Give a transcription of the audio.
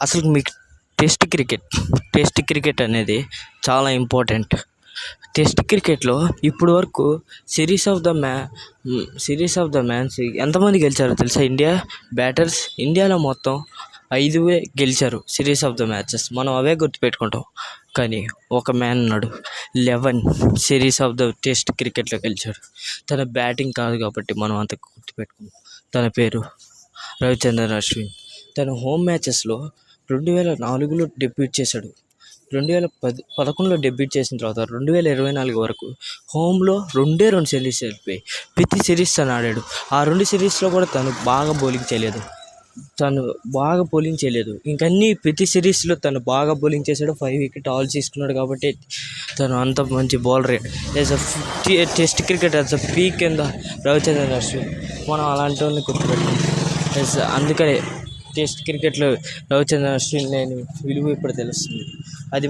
అసలు మీకు test cricket అనేది చాలా ఇంపార్టెంట్. టెస్ట్ క్రికెట్లో ఇప్పుడు వరకు సిరీస్ ఆఫ్ ద మ్యాన్స్ ఎంతమంది గెలిచారో తెలుసా? ఇండియాలో మొత్తం 5 గెలిచారు సిరీస్ ఆఫ్ ద మ్యాచెస్. మనం అవే గుర్తుపెట్టుకుంటాం. కానీ ఒక మ్యాన్ ఉన్నాడు, 11 సిరీస్ ఆఫ్ ద టెస్ట్ క్రికెట్లో గెలిచాడు. తన బ్యాటింగ్ కాదు కాబట్టి మనం అంత గుర్తుపెట్టుకున్నాం. తన పేరు రవిచంద్రన్ అశ్విన్. తన హోమ్ మ్యాచెస్లో 2004లో డెబ్యూట్ చేశాడు. 2011లో డెబ్యూట్ చేసిన తర్వాత 2024 వరకు హోమ్లో 2 సిరీస్ వెళ్ళిపోయి ప్రతి సిరీస్ తను ఆడాడు. ఆ 2 సిరీస్లో కూడా తను బాగా బౌలింగ్ చేయలేదు. ఇంకన్నీ ప్రతి సిరీస్లో తను బాగా బౌలింగ్ చేశాడు. 5 వికెట్ ఆల్ తీసుకున్నాడు కాబట్టి తను అంత మంచి bowler. Test cricket as a peak కింద రవిచంద్రన్ అశ్విన్. మనం అలాంటి వాళ్ళని గుర్తుపెట్టుకుంటాం. అందుకనే టెస్ట్ క్రికెట్లో రవిచంద్రన్ అశ్విన్ లేని విలువ ఇప్పుడు తెలుస్తుంది. అది